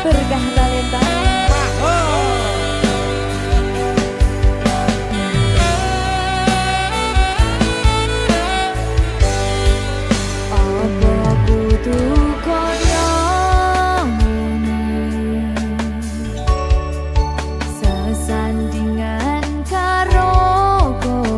Berkah talenta. Sesandingan karo kowe.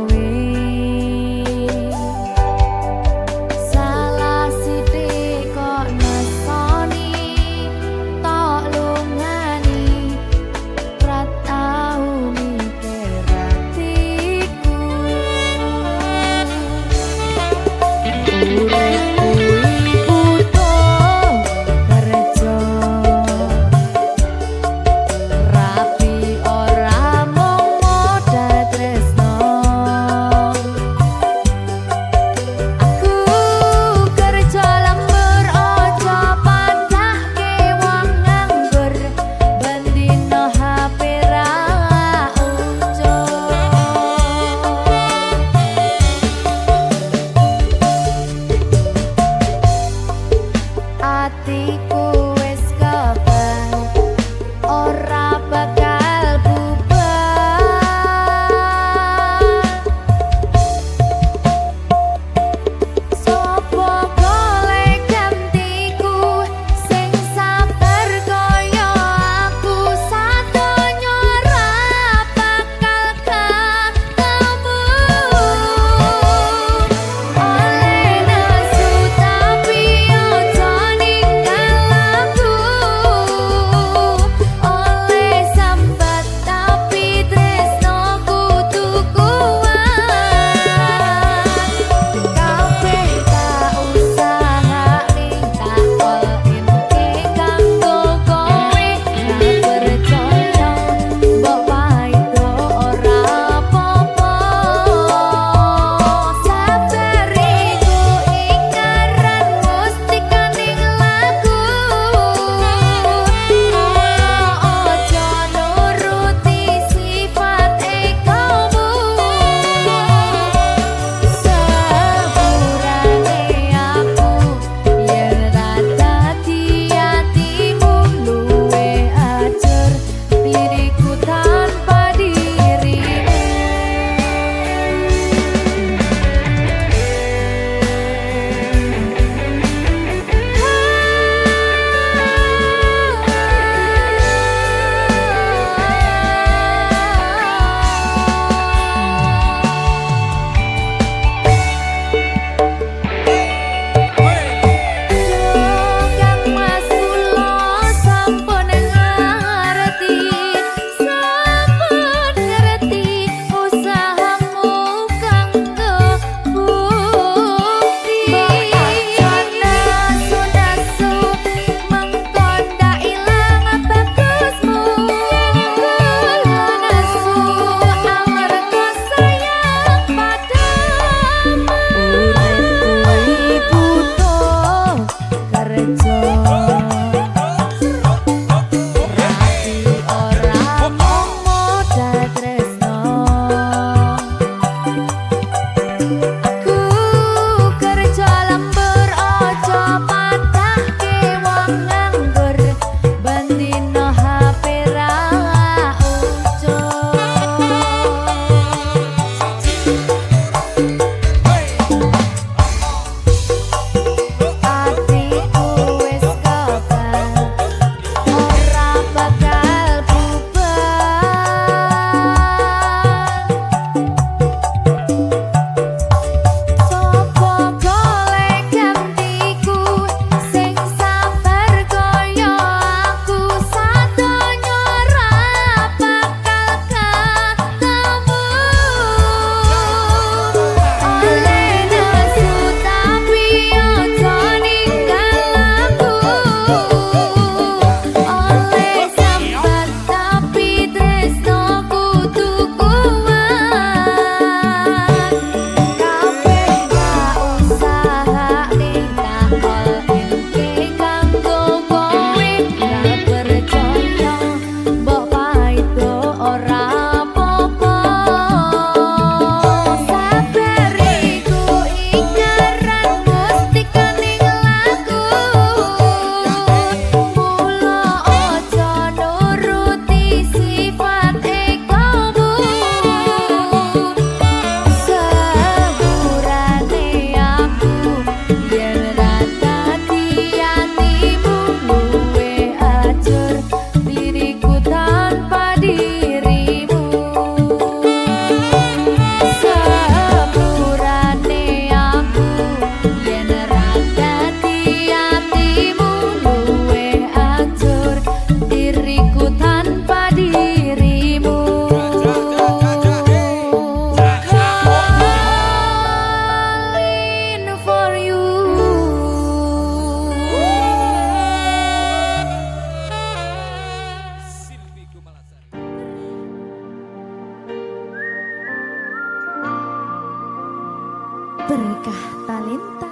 Berkah talenta.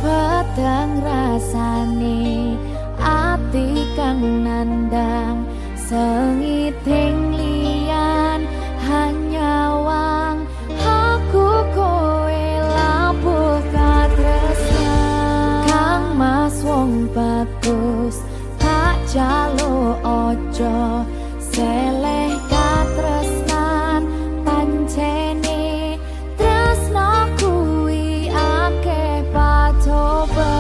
Padang rasane ati kang nandang sengiting liyan hanya wang aku kowe labuh katresnan kang mas wong bagus tak jalo ojo seleh katresnan pancene tresno kuwi akeh patobat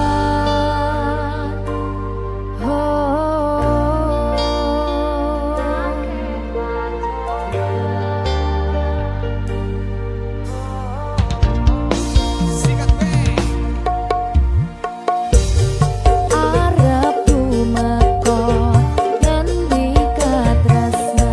arep tumeka ngendi katresnan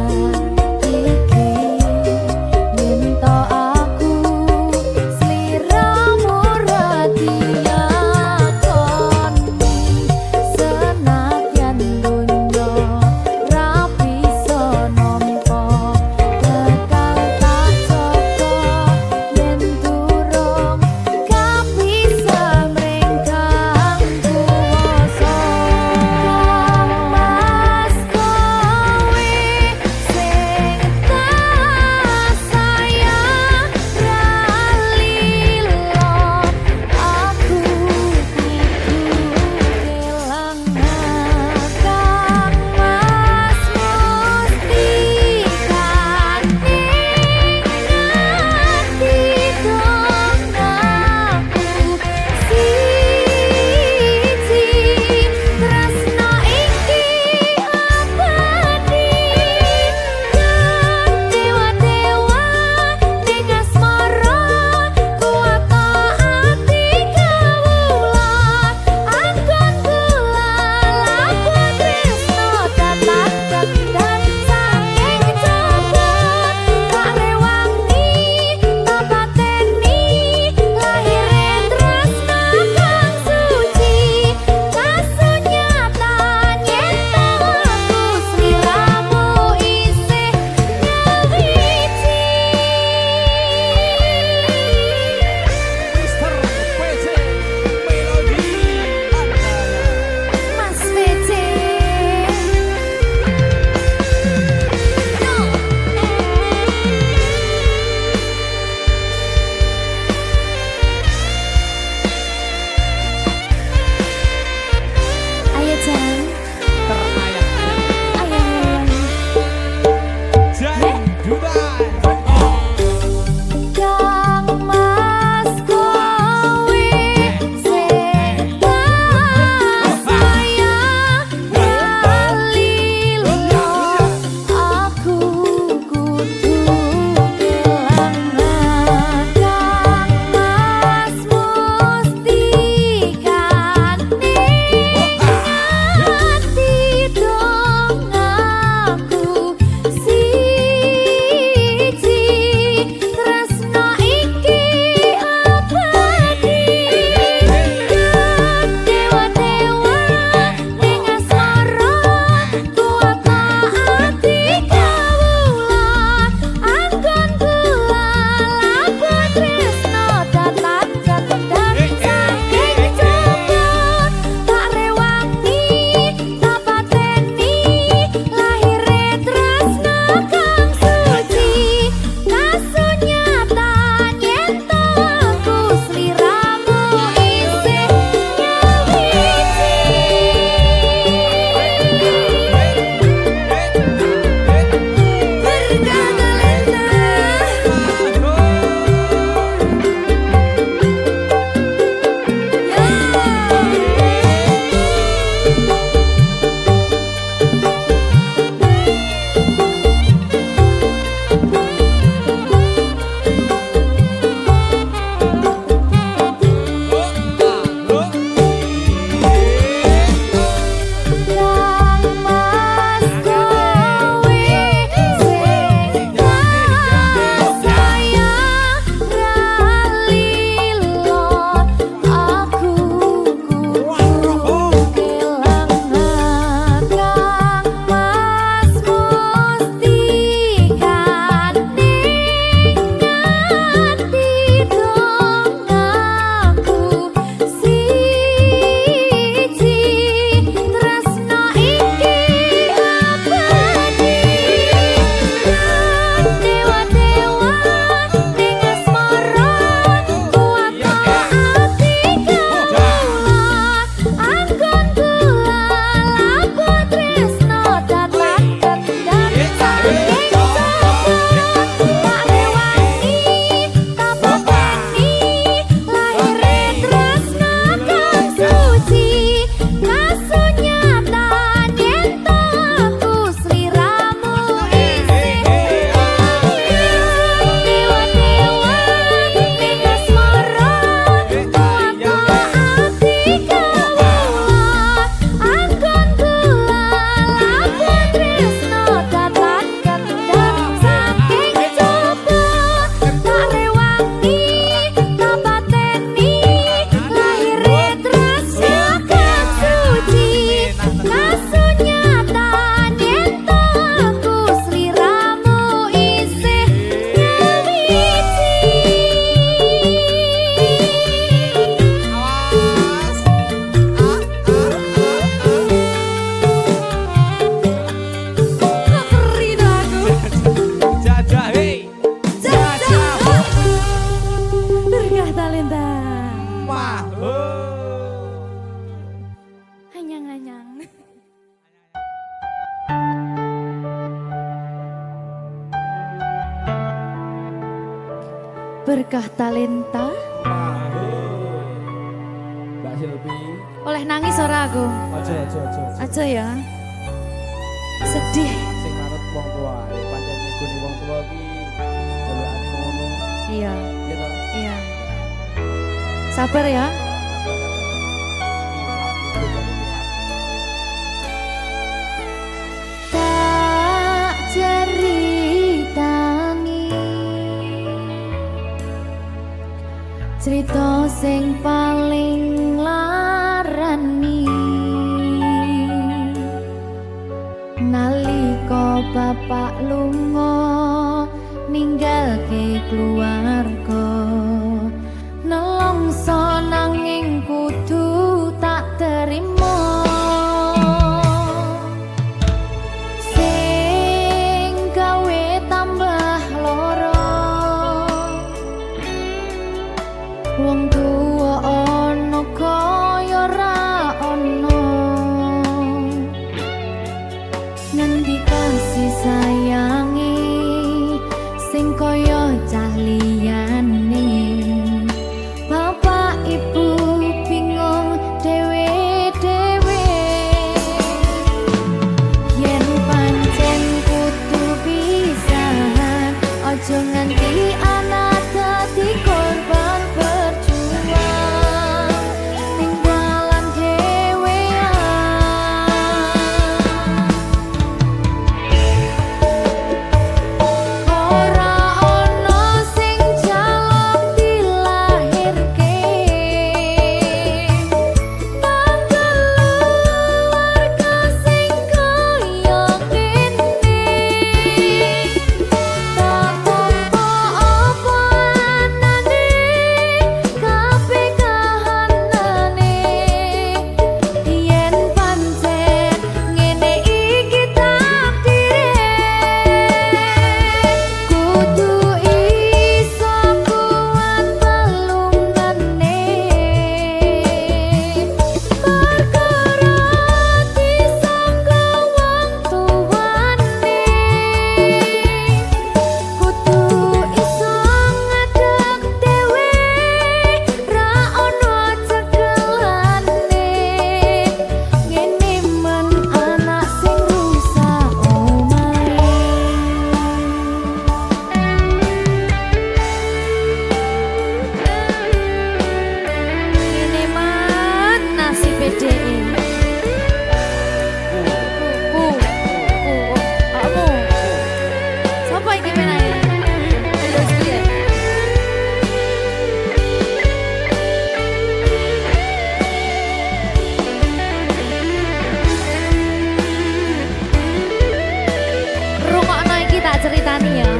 Berkah talenta. Mbak Silvi. Oleh nangis ora aku? Aja ya. Sedih. Sing marut wong tua, pancen ngegoni wong tua iki jelekane ngono. Iya. Iya toh? Iya. Sabar ya. Tak ceritani cerita sing paling larani nalika bapak lunga ninggalke keluarga nelongso nanging kudu tak terima sing gawe tambah loro wong tuwa ana kaya ra ana ngendi kasih sayangi sing kaya cah liyane bapak ibu bingung dewe-dewe yen pancen kudu pisahan aja nganti anak dadi korban berjuang ning dalan ora ana sing jaluk dilahirke nang keluarga sing kaya kene tak apa anane kabeh kahanane yen pancen ngene iki takdire kudu iso kuat balungane perkara disangka wong tuwane kudu iso ngadeg dhewe ra ono cekelane ngene men anak sing rusak omahe ngene man nasib dhewe kamu sapa iki menane terus piye rungokno iki tak ceritani ya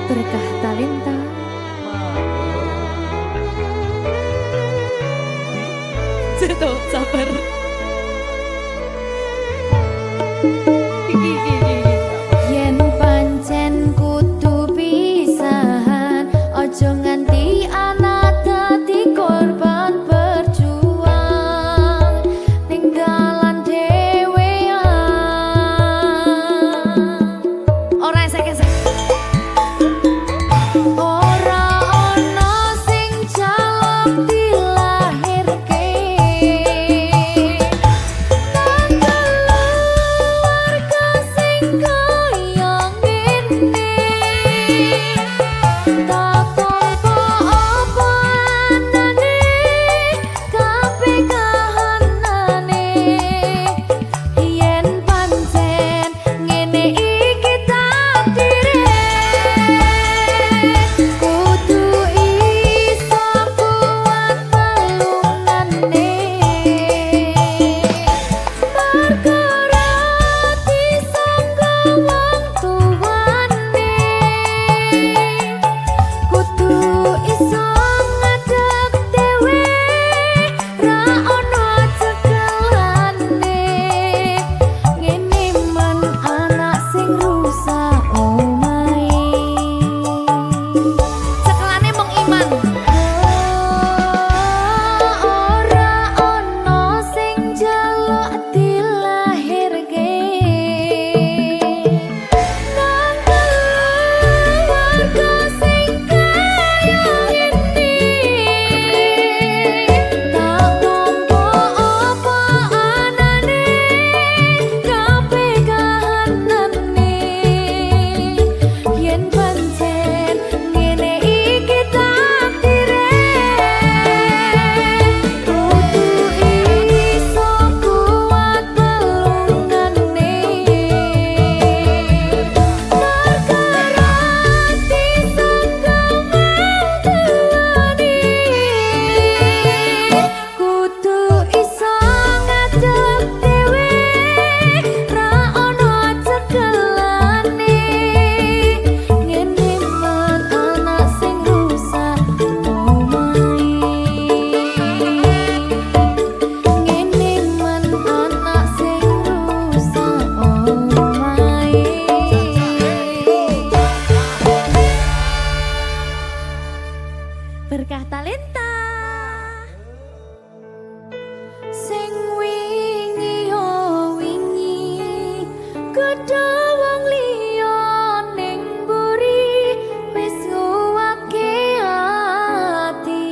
berkah talenta Tuh, sabar. Yen pancen kudu pisahan, ojo nganti anak dadi korban berjuang ning dalan dhewean. Ora esek-esek. Ora ono sing jaluk dilahirke Berkah talenta. Sing wingi yo wingi kudu wong liya ning mburi wis nguwake ati.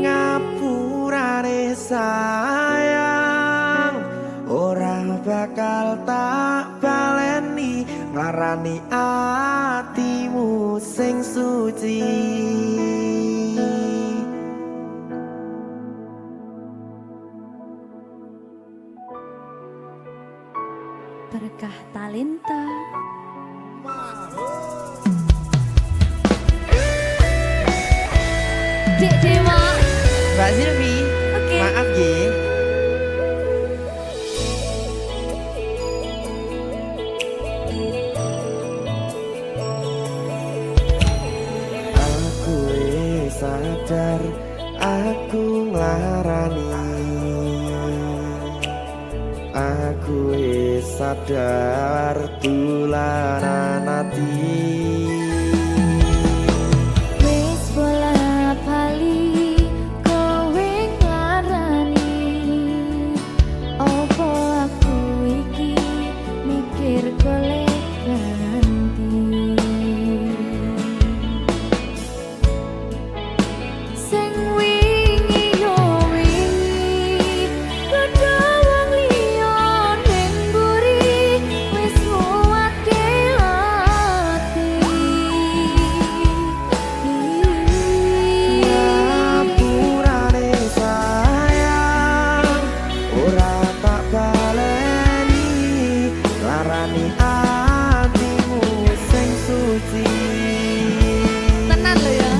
Ngapurane sayang ora bakal tak baleni nglarani atimu sing suci. Berkah talenta. Dek Dewa. Mbak Silvi, Oke. maaf ye. Aku sadar aku nglarani. Aku sadar tulanan ati. Wis bola bali kowe nglarani. Opo aku iki mikir golek ganti. Sing wingi yo wingi kudu wong liya ning mburi wis nguwatke ati. Ngapurane sayang ora tak baleni larani atimu sing suci. Tenan lho ya.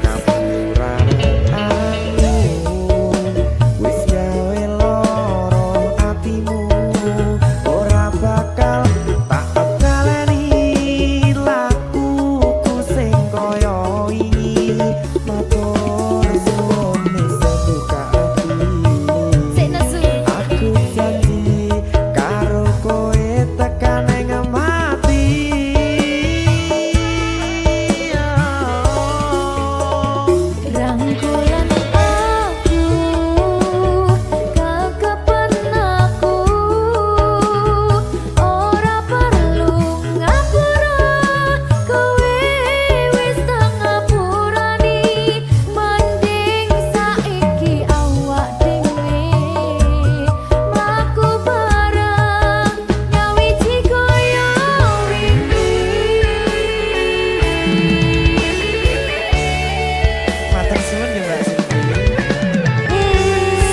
Ngapurane aku wis gawe loro atimu ora bakal tak baleni lakuku sing kaya wingi matur suwun sing buka ati. Sik nesu. Aku janji karo kowe tekan ing mati. Rangkulan aku kakepen aku ora perlu ngapura kowe wis tak ngapurani mending saiki awak dhewe mlaku bareng nyawiji koyo wingi. Matur suwun ya Mbak Silvi.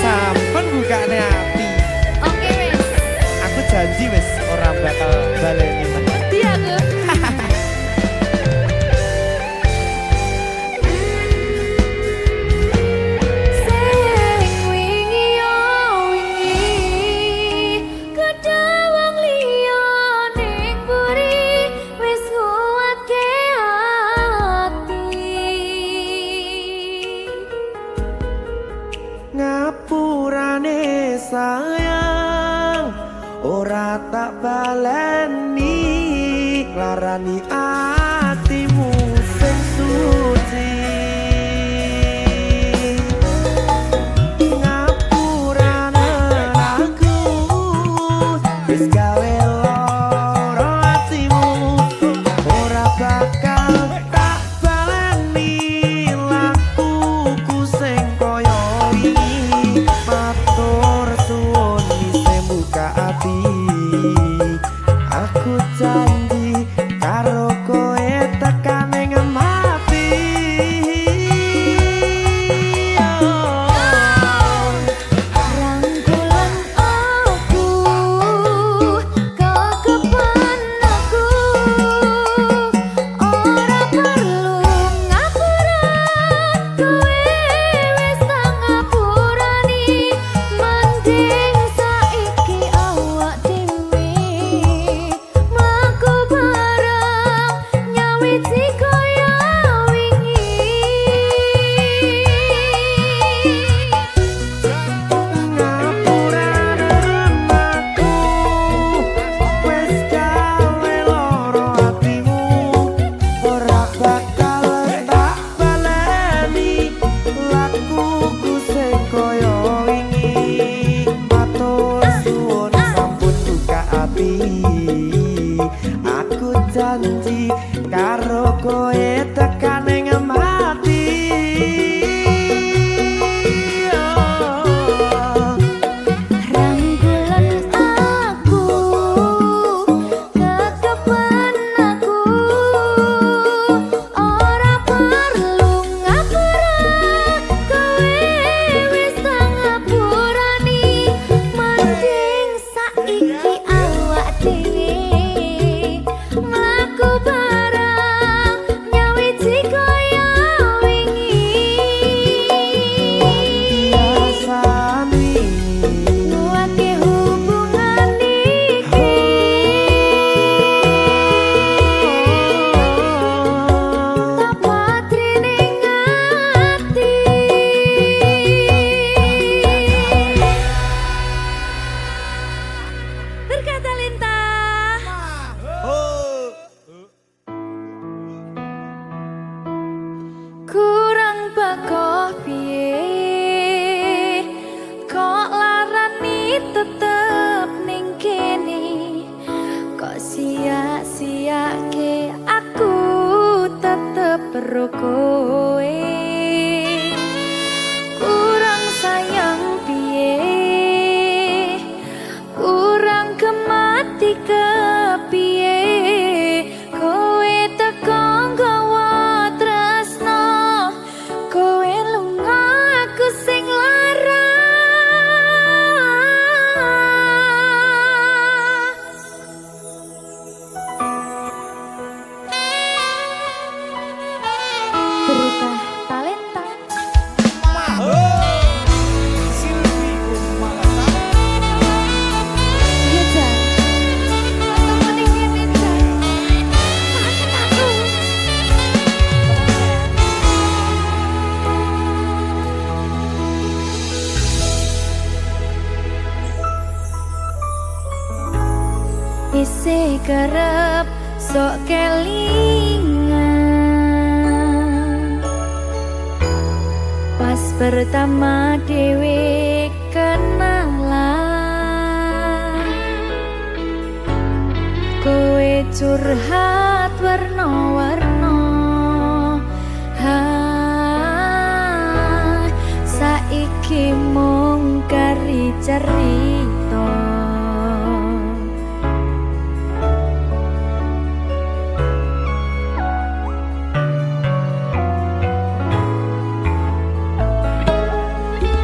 Sampun bukane ati. Oke wis. Aku janji wis ora bakal baleni meneh. Dia aku. Sing wingi yo wingi kudu wong liya ning mburi wis nguwatke ati. Ngapurane sayang ora tak baleni larani atimu sing suci. Ngapurane aku wis gawe loro atimu ora bakal tak baleni lakuku sing kaya wingi matur suwun sing buka ati. Aku janji karo kowe mati. Aku janji karo kowe tekan ing mati. Kurang bakoh piye kok larani tetep ning kene, kok sia-siake aku tetep perlu kowe. Kurang sayang piye, kurang kemati kepiye, kowe teko nggawa tresno, kowe lunga aku sing lara. Berita talenta iya Jan, ketemu ning kene Jan, maafin aku. Isih kerep sok kelingan pas pertama dewe kenalan, kowe curhat warna-warna, saiki mung kari cerita.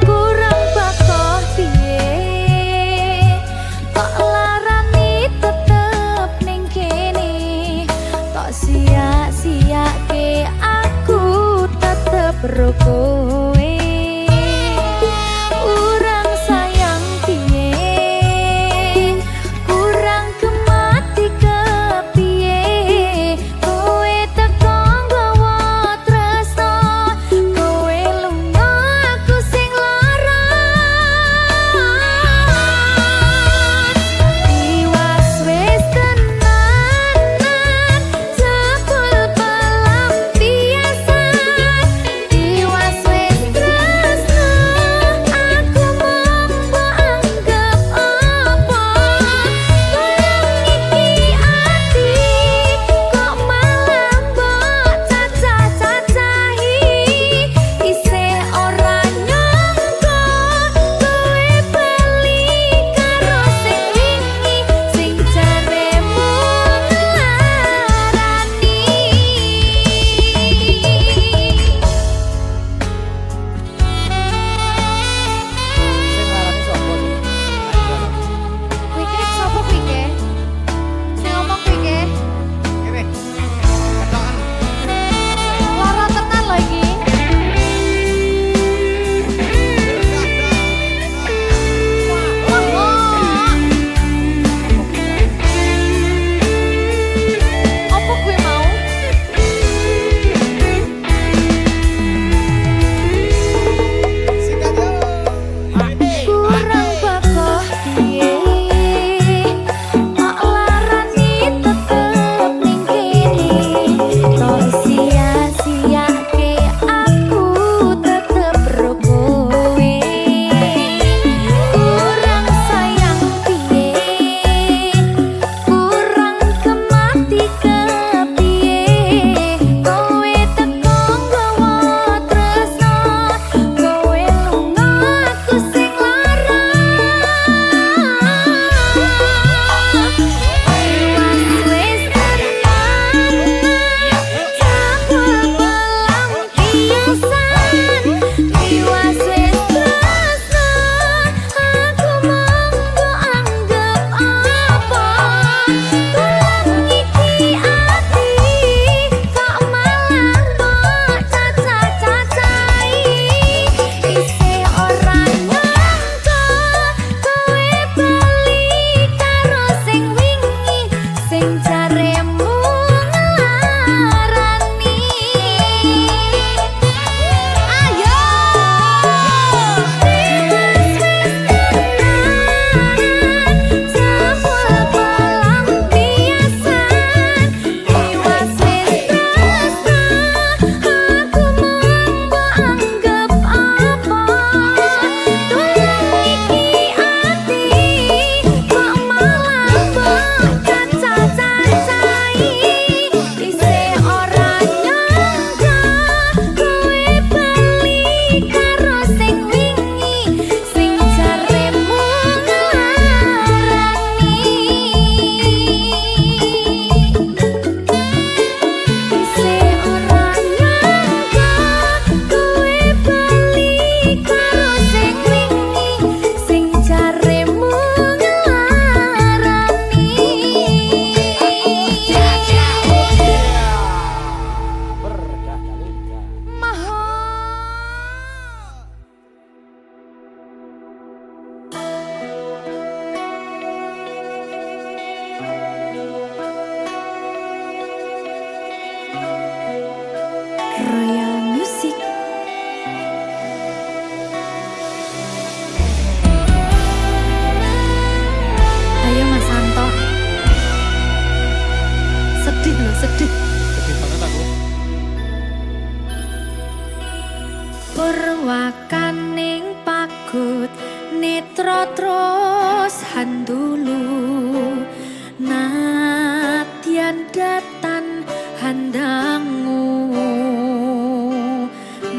Kurang bakoh piye kok larani tetep ning kene, kok sia-siake aku tetep ro kowe. Kurang sayang piye, kurang kemati kepiye, kowe teko nggawa tresno, kowe lunga aku sing lara. Tiwas wis tenanan jebul pelampiasan, tiwas kandangmu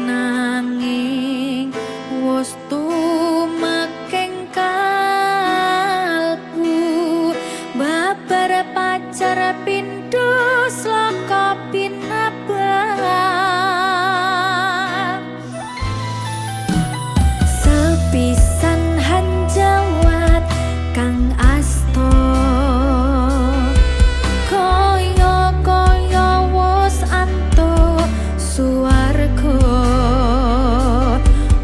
nanging wis tumekeng kalbu babar pacar pindho slaka pinabang sepisan hanjawat kang asta kaya wis antuk suwarga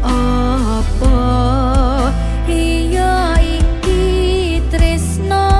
apa iya iki tresno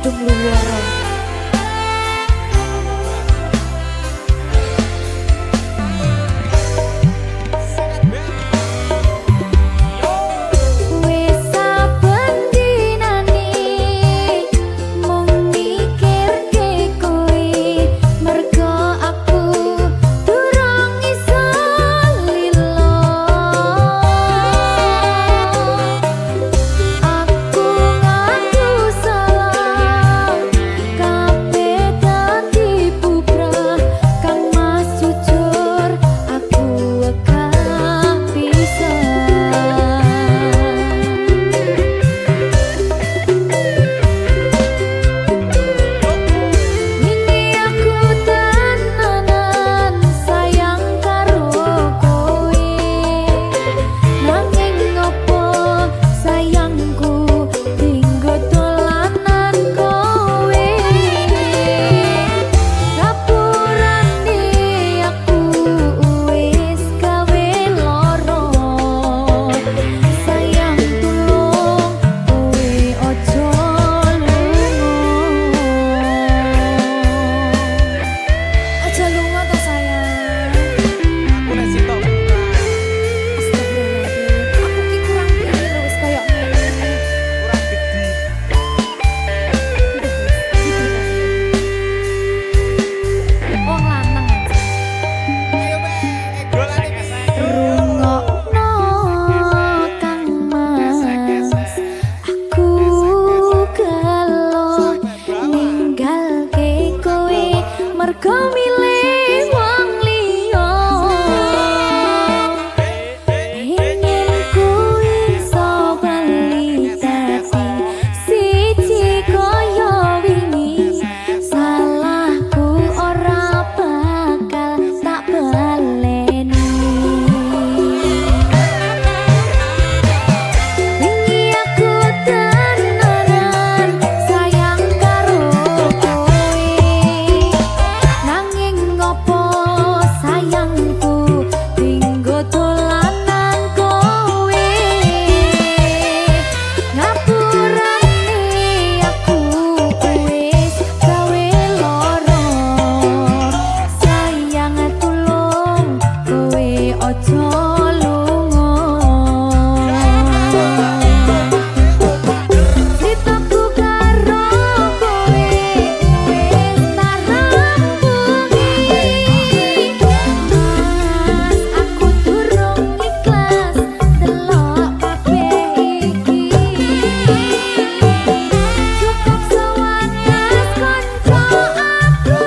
kadung luwara. Wis saben dinane mung mikirke kowe, mergo aku durung iso lilo. Aku ngaku salah, kabeh dadi bubrah. Kang Mas jujur, aku wegah pisan. Wingi aku tenanan sayang karo kowe, nanging ngopo sayangku tinggo dolanan kowe. Ngapurane aku wis gawe loro, sayang tulung kowe ojo lunga. Aja lunga to sayang. Aku nek sitok Astagfirullahaladzim, aku ki kurang pinter wis koyo ngene. kurang gede. Wong lanang aja. Ayo be, golane bisa. Rungokno Kang Mas, aku gelo ninggalke kowe mergo milih wong liya. Pengen kowe iso bali dadi siji kaya wingi, salahku ora bakal tak baleni. Wingi aku tenanan sayang karo kowe, nanging ngopo sayangku tinggo dolanan kowe. Ngapurane aku wis gawe loro, sayang tulung kowe ojo lunga. Critaku karo kowe wis tak rampungi, Mas aku durung ikhlas delok kabeh iki. Cukup sewadas kanca aku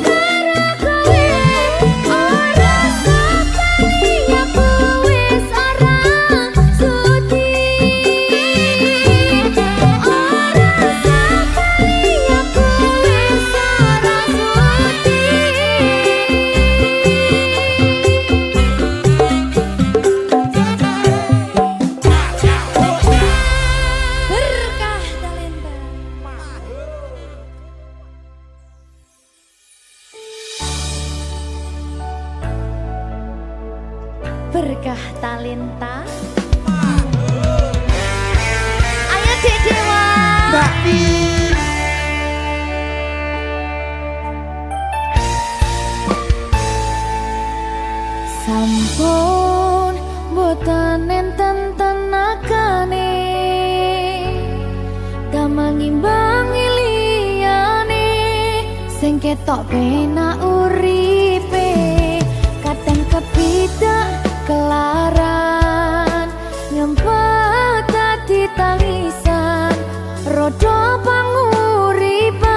karo kowe, ora sapali aku wis ora sudi. Ora sapali aku wis ora sudi. Berkah talenta. Berkah talenta. Ayo Dek Dewa. Sampun boten enten tenagane, damel ngimbangi liyane, sing ketok penak uripe, kadang kepidak kelaran, nyempet dadi tangisan, rodo panguripan,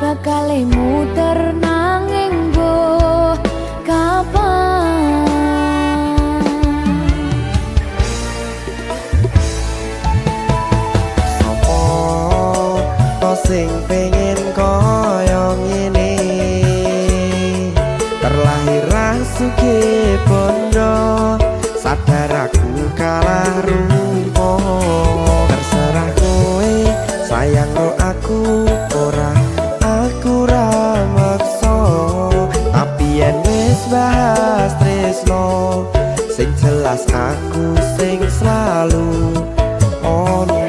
bakal muter nanging mbuh kapan. Sopo to sing pengen kaya ngene, terlahir sugih bondo, sadar aku kalah rumpo. Terserah kowe sayang lo aku ora, aku ra maksa, tapi yen wis bahas tresno, sing jelas aku sing selalu ono.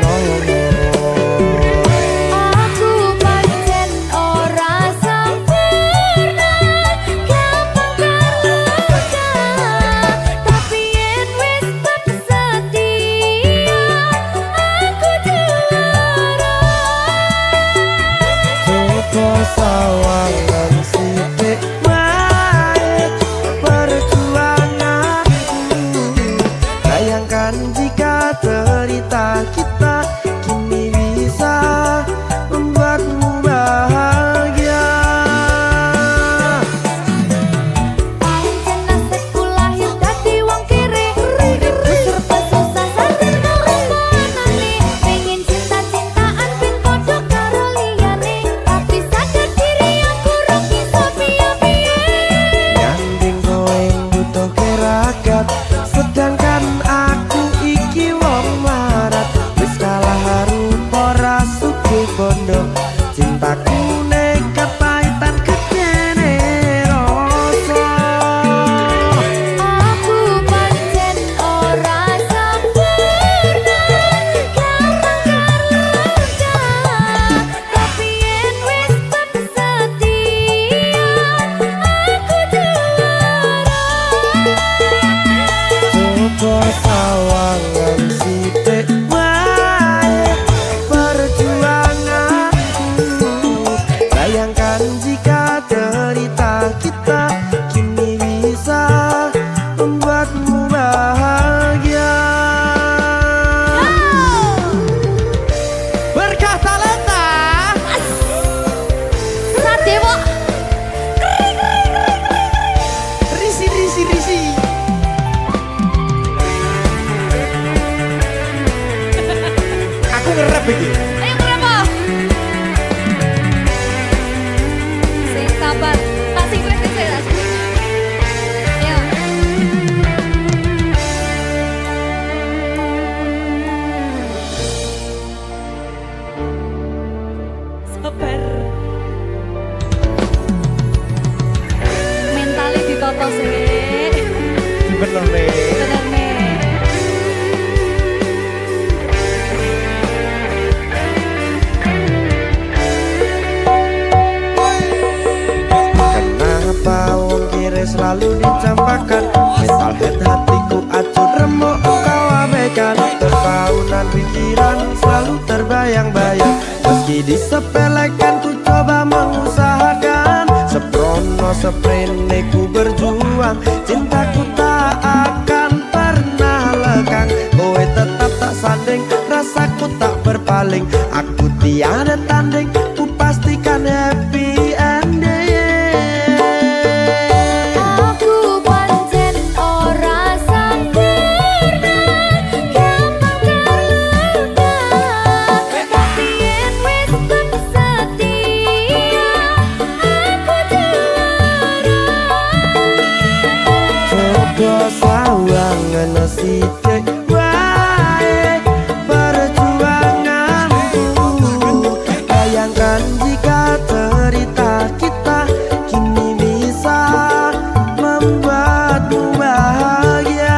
ngerep iki. Ayo kenapa? Sing sabar. Kasih gue saya. Ayo. Sabar. Mentalnya ditoto sih. Bener nih. Bener nih. Kenapa wong kiri selalu dicampakkan? Mental head hatiku acuh remuk kau abaikan. Terpaunan pikiran selalu terbayang-bayang. Meski disepelekan ku coba mengusahakan. Seprono seprene ku berjuang. Cintaku tak akan pernah lekang. Kowe tetap tak sanding, rasaku tak berpaling. Aku tiada tanding, ku pastikan happy ending. Aku pancen ora sempurna, gampang terluka. Tapi yen wis bersedia, aku juara. Coba sawangan sithik wae perjuanganku. Bayangkan jika cerita kita kini bisa membuatmu bahagia.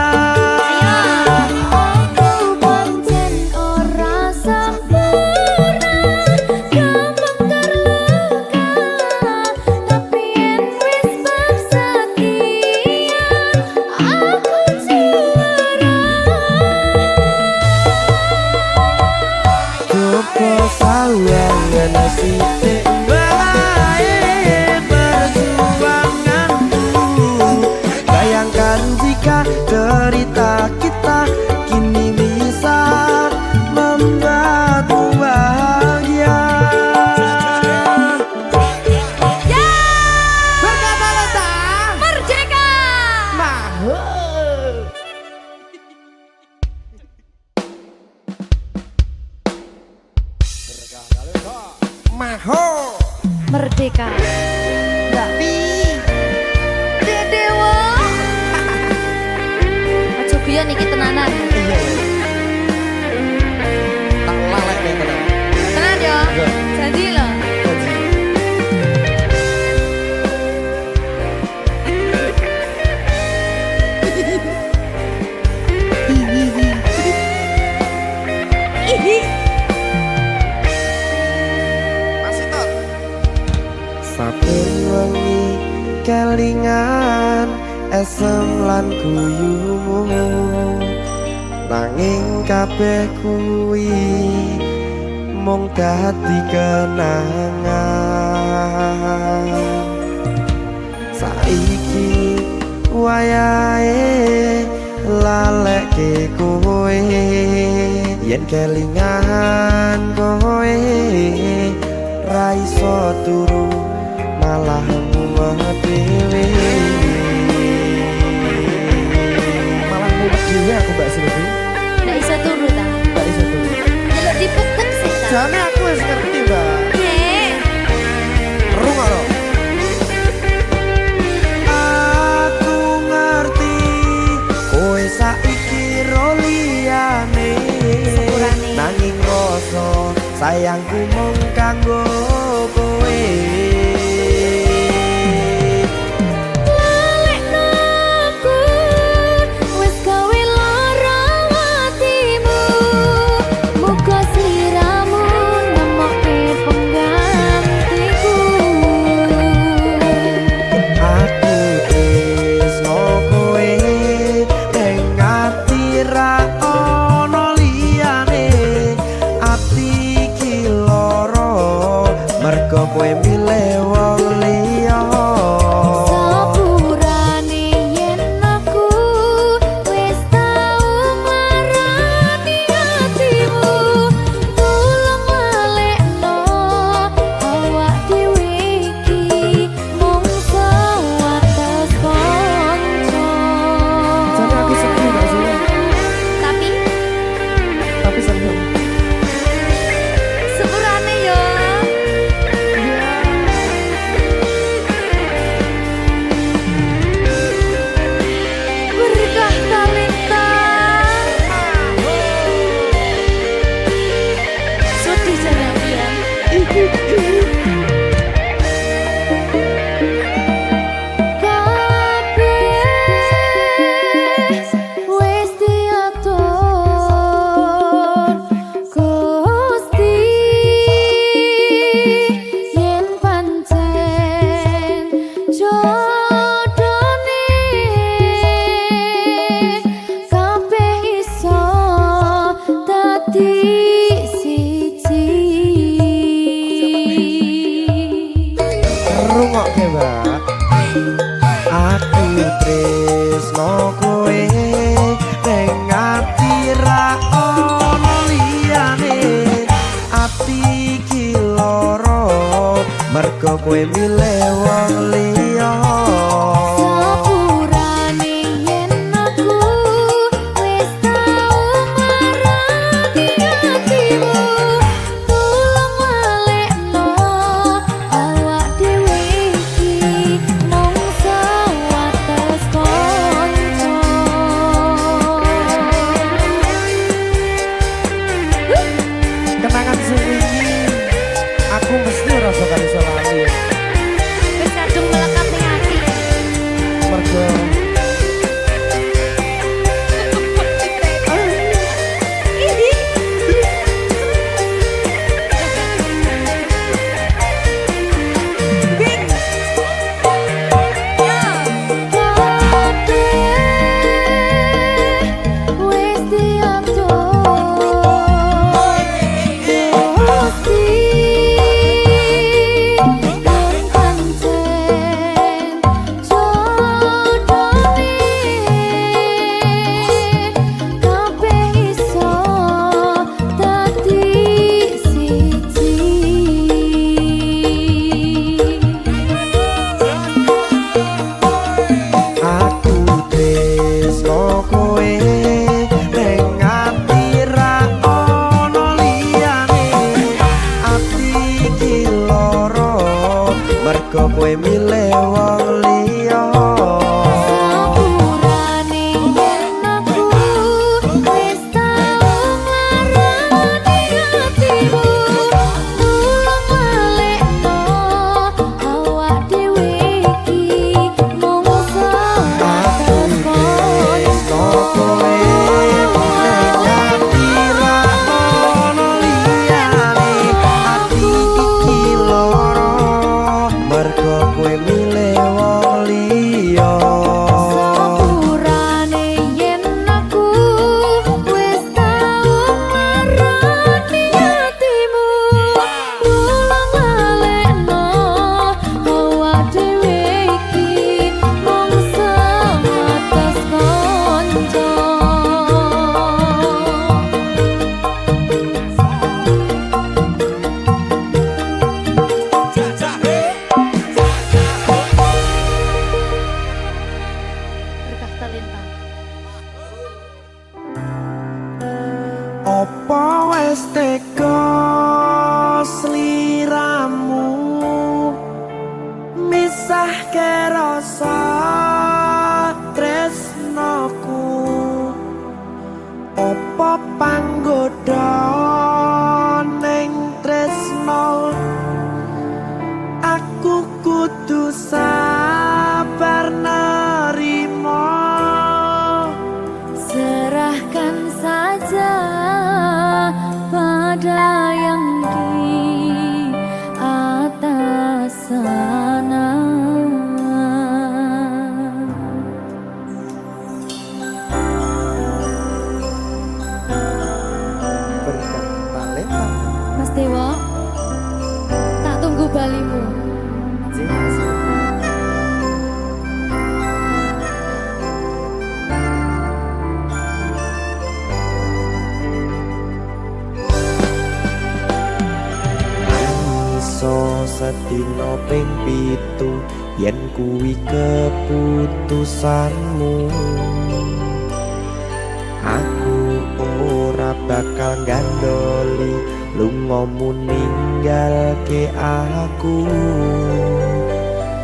Aku pancen ora sempurna, gampang terluka. Tapi yen wis bersedia, aku juara. Coba sawangan sithik wae perjuanganku. Bayangkan jika cerita kita kini bisa membuatmu bahagia. Merdeka! Maho Merdeka. Mbak Pi. Dewa. Aja biyen iki tenanan. Tak lalek nih tenan. Tenan yo. Janji lho. saben wengi kelingan esem lan guyumu, nanging kabeh kuwi mung dadi kenangan. Saiki wayahe lalekke kowe, yen kelingan kowe ra iso turu malah mumet dhewe. Malah mumet dhewe aku Mbak Silvi. Ndak iso turu ta? Mbak iso turu. Delok dipukul sih ta. Jane aku wis ngerti, Mbak. Nggih. Rungokno. Aku ngerti kowe saiki ro liyane, Sepurane. nanging rasa sayangku mung kanggo kowe. Lalekno aku wis gawe lara atimu, muga sliramu nemokke penggantiku. Aku tresno kowe ning ati ra ono liyane, ati iki lara Wis diatur Gusti yen pancen jodone kabeh iso dadi siji. Rungokke, Mbak. Aku tresno kowe ning ati ra ono liyane. Ati iki lara mergo kowe milih wong liya. Sepurane yen aku wis tau marani atimu, tulung walekno awak dhewe iki mung sewates kanca. Kenangan sing wingi aku mesti rasa kali lali. Wis kadung melekat ning ati. Mergo Wis diatur Gusti yen pancen jodone kabeh iso dadi siji. aku tresno kowe ning ati ra ono liyane. Ati iki lara mergo kowe milih wong liya. Sepurane yen aku wis tau marani atimu, tulung walekno awak dhewe iki mung sewates kanca. Kowe ning ati ra ono liyane. Ati iki lara mergo kowe milih wong liya. Sepurane yen aku wis tau marani atimu, tulung walekno awak dhewe iki mung sewates kanca. Berkah talenta. Apa wis teka sliramu misahke rasa tresnoku? Apa panggoda ning tresno aku kudu sabar nerima? Serahkan saja pada yang di atas sana. Berkah talenta. Mas Dewo, tak tunggu balimu. Cing asik. Iso sedina ping 7 yen kuwi keputusanmu. Aku ora bakal gandoli lungamu ninggalke aku.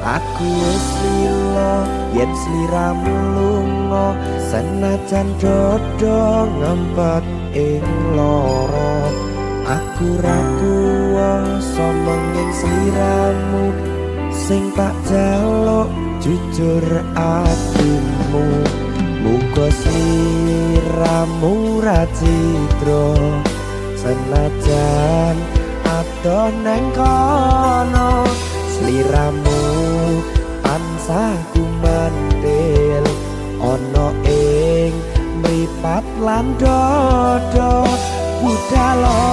Aku wis lila yen sliramu lunga, senajan dodo ngempet ing lara. Aku ra kuwasa menging sliramu sing tak jaluk jujur atimu muga sliramu ra citra senajan adoh neng kono sliramu tansah kumandhil ana ing mripat lan dodo budhalo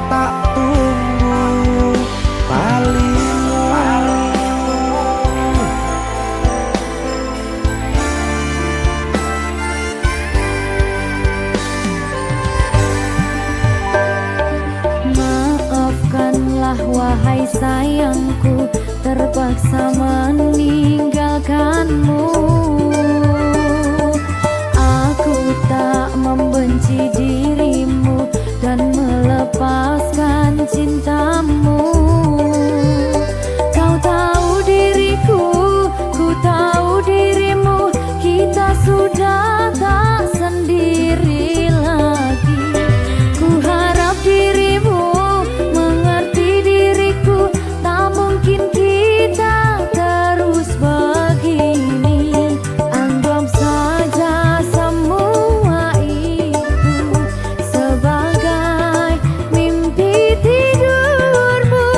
tak tunggu balimu maafkanlah wahai sayangku terpaksa meninggalkanmu. Aku tak membenci dirimu dan melepaskan cintamu. Kau tahu diriku, ku tahu dirimu, kita sudah tak sendiri lagi. Ku harap dirimu mengerti diriku, tak mungkin kita terus begini. Anggap saja semua itu sebagai mimpi tidurmu.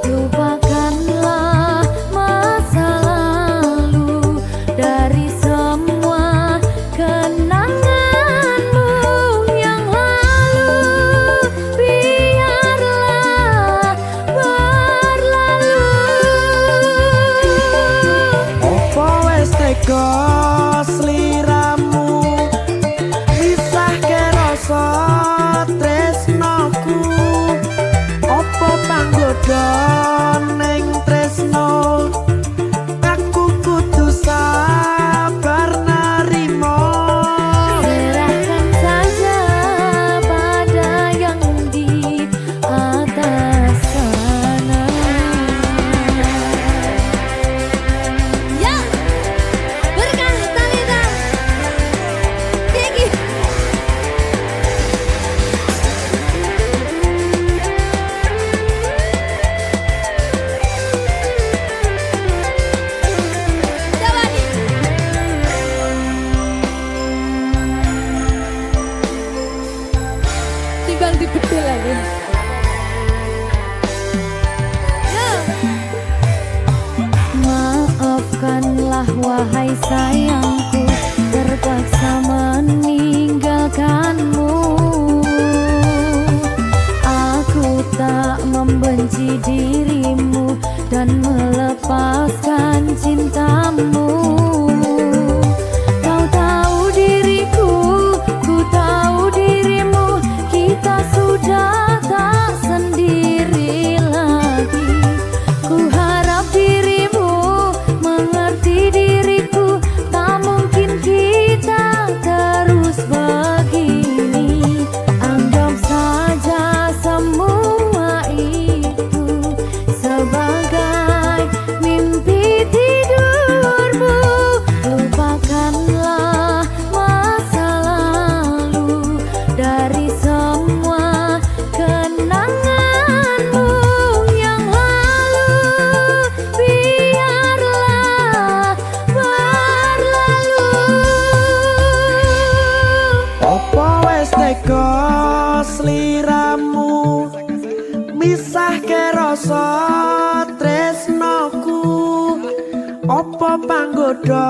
Lupakanlah masa lalu dari semua kenanganmu yang lalu. Biarlah berlalu. opo wis tega sliramu misahke rasa tresnoku opo panggoda ning tresno aku kudu sabar narimo Serahkan saja pada yang di atas sana. Ya, berkah Talita. Tinggi. Coba nih. Timbang dibedil lagi. Maafkanlah wahai sayangku terpaksa meninggalkanmu. Aku tak membenci dirimu dan melepaskan cintamu. Kau tahu diriku, ku tahu dirimu, kita sudah tak sendiri lagi. Ku harap dirimu mengerti diriku, tak mungkin kita terus begini. Anggap saja semua itu sebagai mimpi tidurmu. Lupakanlah masa lalu dari semua kenanganmu yang lalu. Biarlah berlalu. opo wis tega sliramu misahke rasa tresnoku opo panggoda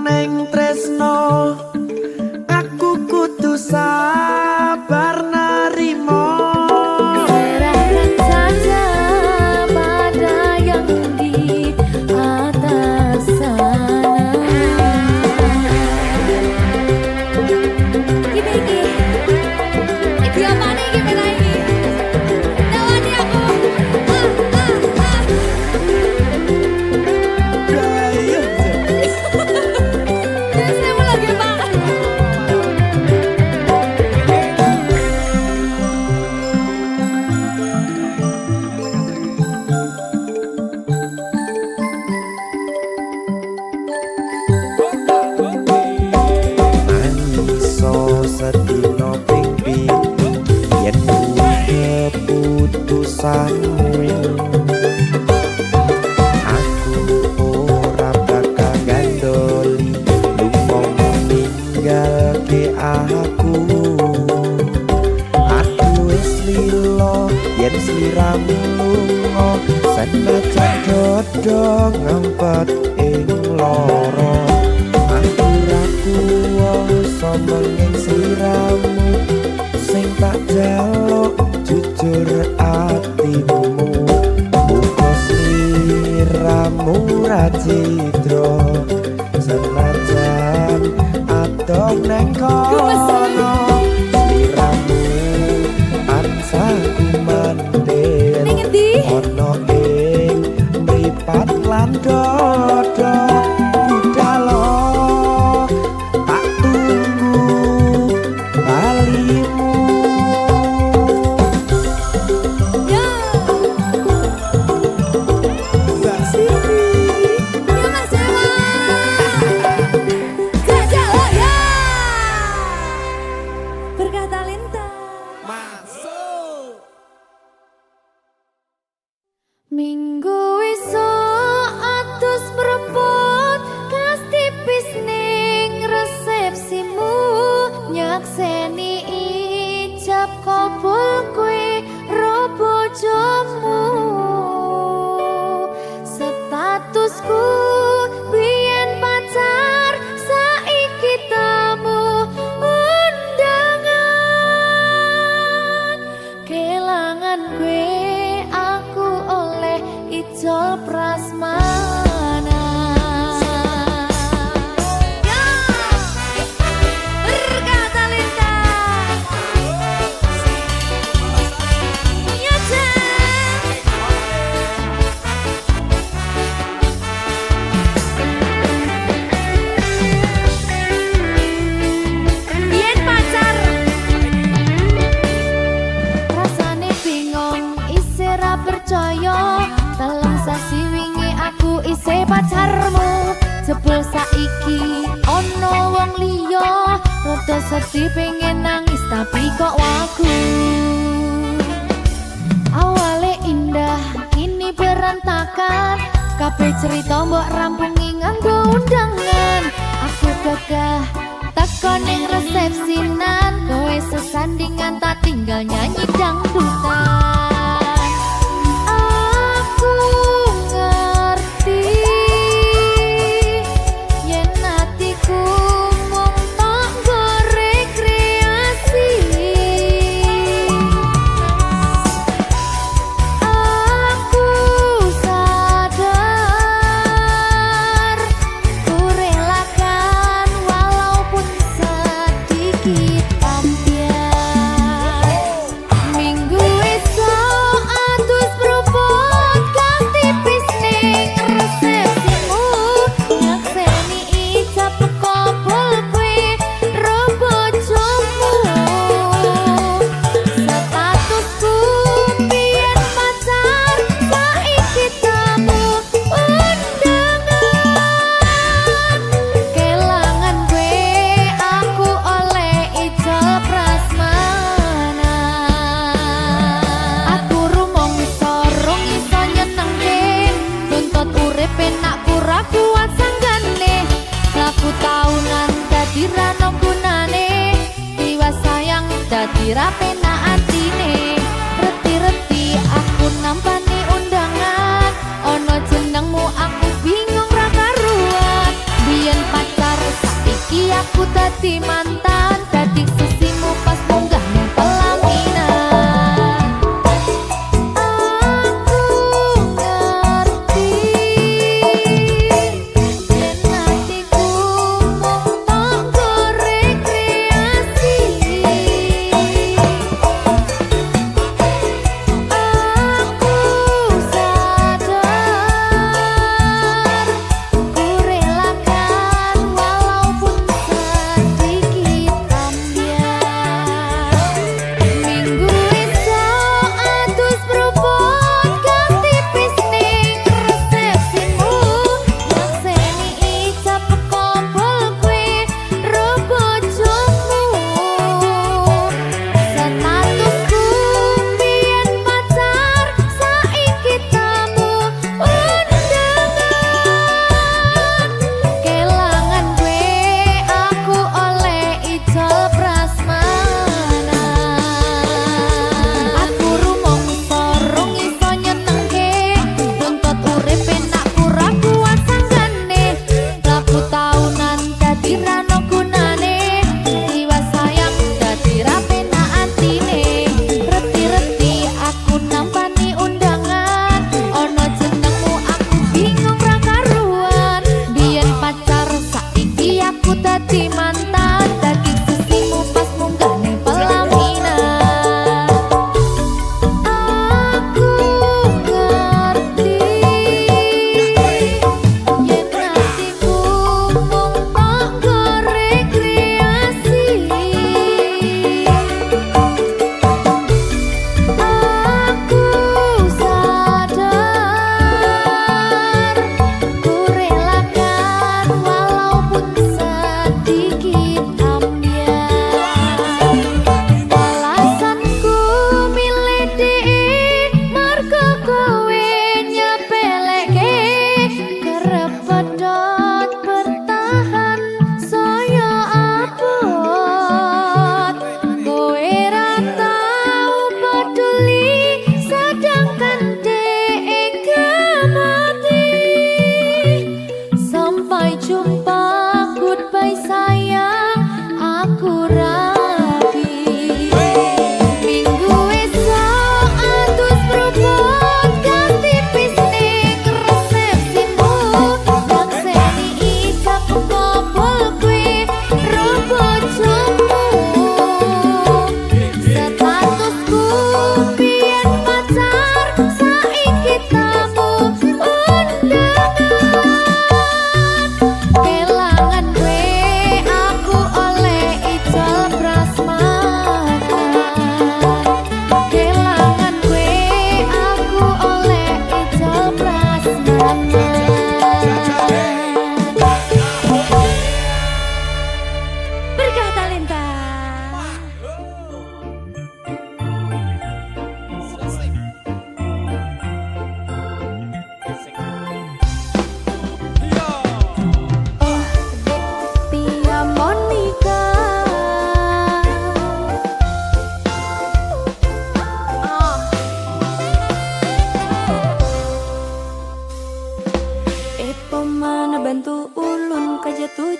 ning tresno aku kudu sabar narimo Serahkan saja pada yang di atas sana. Iki apa nih gimana ini? Tawani aku. Biasanya lagi pak. keputusanmu. Aku ora bakal gandoli lunga ninggalke aku. Aku wis lilo yen sliramu lunga, senajan dodo ngempet ing loro. Aku ra kuwasa menging sliramu sing tak jaluk jujur atimu. Muga sliramu ra cidra senajan adoh neng kono. Sliramu ansah kumandel Ning endi? ono ing mripat lan dodo. Budalo tak tunggu balimu. Ya. Mbak Siti. Ya Mas Dewa. Jajak oh ya. Berkah talenta. Masuk. Minggu esuk atus mrepot kas tipis ning resepsimu, nyakseni ijab kabul kowe ro bojomu. Statusku biyen pacar, saiki tamu undangan. Kelangan kowe aku oleh ijol prasmanan. Ya, berkah talenta. Ya, Jen. Biyen pacar rasane bingung, isih ra percaya. Telung sasi wingi aku isih pacarmu, jebul saiki ono wong liya. Rada sedih pengen nangis tapi kok wagu. Awale indah kini berantakan, kabeh cerita mbok rampungi nganggo undangan. Aku gagah teko ning resepsinan, kowe sesandingan tak tinggal nyanyi dangdutan. Aku ngerti yen atiku mung tok nggo rekreasi. Aku sadar ku relakan walaupun sedikit ambiar. Minggu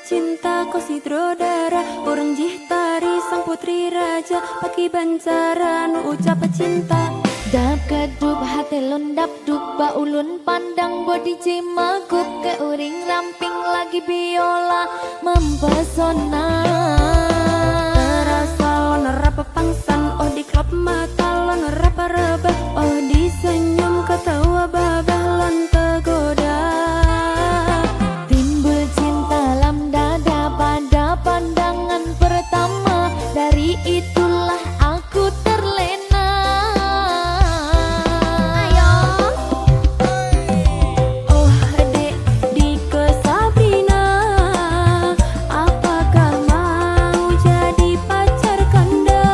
pecinta kau sidrodara orang jihtari sang putri raja paki bancara nu ucap cinta. Dap kedup hati lundap duk baulun pandang bodi cimagup ke uring ramping lagi biola mempesona. Terasa lon rapa pangsan oh di klop mata lon rapa rebah oh di senyum ketawa babah lon tergoda. Timbul cinta lam dada pada pandangan pertama, dari itulah aku terlena. Ayo Oh dek Dike Sabrina, apakah mau jadi pacar kanda?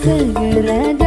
segera